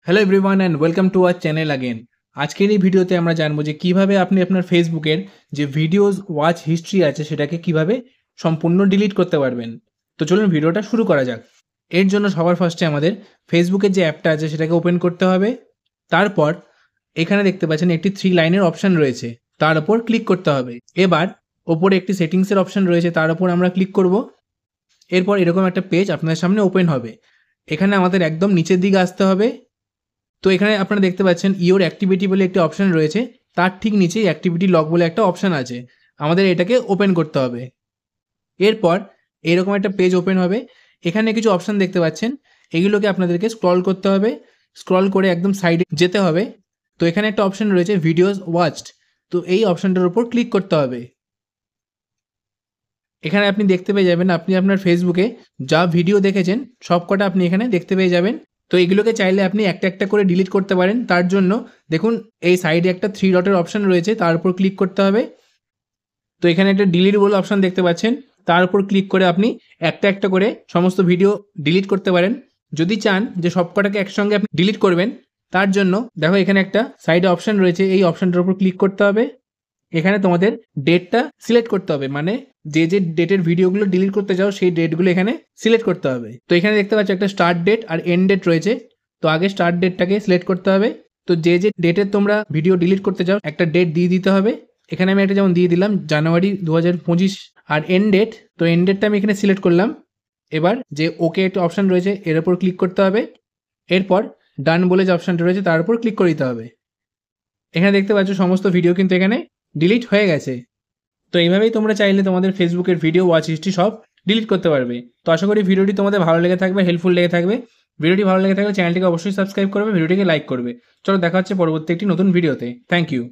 Hello everyone and welcome to our channel again. আজকের এই ভিডিওতে আমরা জানবো যে কিভাবে আপনি আপনার ফেসবুকের যে ভিডিওস ওয়াচ হিস্ট্রি আছে সেটাকে কিভাবে সম্পূর্ণ ডিলিট করতে পারবেন। তো চলুন ভিডিওটা শুরু করা যাক। এর জন্য সবার ফার্স্টে আমাদের ফেসবুকের যে অ্যাপটা আছে সেটাকে ওপেন করতে হবে। তারপর এখানে দেখতে পাচ্ছেন একটি 3 লাইনের অপশন রয়েছে, তার উপর ক্লিক করতে হবে। এবার ওপরে একটি সেটিংসের অপশন রয়েছে, তার উপর আমরা ক্লিক করব। এরপর এরকম একটা পেজ আপনাদের সামনে ওপেন হবে। এখানে আমাদের একদম নিচের দিকে আসতে হবে। তো এখানে আপনারা দেখতে পাচ্ছেন ইওর অ্যাক্টিভিটি বলে একটি অপশন রয়েছে, তার ঠিক নিচেই অ্যাক্টিভিটি লগ বলে একটা অপশন আছে। আমাদের এটাকে ওপেন করতে হবে। এরপর এরকম একটা পেজ ওপেন হবে। এখানে কিছু অপশন দেখতে পাচ্ছেন, এগুলোকে আপনাদেরকে স্ক্রল করতে হবে। স্ক্রল করে একদম সাইডে যেতে হবে। তো এখানে একটা অপশন রয়েছে ভিডিওস ওয়াচড, তো এই অপশনটার উপর ক্লিক করতে হবে। এখানে আপনি দেখতে পেয়ে যাবেন আপনি আপনার ফেসবুকে যা ভিডিও দেখেছেন সব কটা আপনি এখানে দেখতে পেয়ে যাবেন। তো এগুলোকে চাইলে আপনি একটা একটা করে ডিলিট করতে পারেন। তার জন্য দেখুন এই সাইডে একটা 3 ডটের অপশন রয়েছে, তার উপর ক্লিক করতে হবে। তো এখানে একটা ডিলিট বলে অপশন দেখতে পাচ্ছেন, তার উপর ক্লিক করে আপনি একটা একটা করে সমস্ত ভিডিও ডিলিট করতে পারেন। যদি চান যে সব কটাকে একসঙ্গে আপনি ডিলিট করবেন, তার জন্য দেখো এখানে একটা সাইডে অপশন রয়েছে, এই অপশনটার উপর ক্লিক করতে হবে। এখানে তোমাদের ডেটটা সিলেক্ট করতে হবে, মানে যে যে ডেটের ভিডিওগুলো ডিলিট করতে চাও সেই ডেটগুলো এখানে সিলেক্ট করতে হবে। তো এখানে দেখতে পাচ্ছ একটা স্টার্ট ডেট আর এন্ড ডেট রয়েছে। তো আগে স্টার্ট ডেটটাকে সিলেক্ট করতে হবে। তো যে যে ডেটের তোমরা ভিডিও ডিলিট করতে চাও একটা ডেট দিয়ে দিতে হবে। এখানে আমি একটা যেমন দিয়ে দিলাম জানুয়ারি 2025। আর এন্ড ডেট, তো এন্ড ডেটটা আমি এখানে সিলেক্ট করলাম। এবার যে ওকে একটা অপশন রয়েছে এর উপর ক্লিক করতে হবে। এরপর ডান বলে যে অপশনটা রয়েছে তার উপর ক্লিক করে দিতে হবে। এখানে দেখতে পাচ্ছ সমস্ত ভিডিও কিন্তু এখানে ডিলিট হয়ে গেছে। তো এইভাবেই তোমরা চাইলে তোমাদের ফেসবুকের ভিডিও ওয়াচ হিস্ট্রি সব ডিলিট করতে পারবে। তো আশা করি ভিডিওটি তোমাদের ভালো লেগে থাকবে, হেল্পফুল লেগে থাকবে। ভিডিওটি ভালো লেগে থাকলে চ্যানেলটিকে অবশ্যই সাবস্ক্রাইব করবে, ভিডিওটিকে লাইক করবে। চলো দেখা হচ্ছে পরবর্তী একটি নতুন ভিডিওতে। Thank you.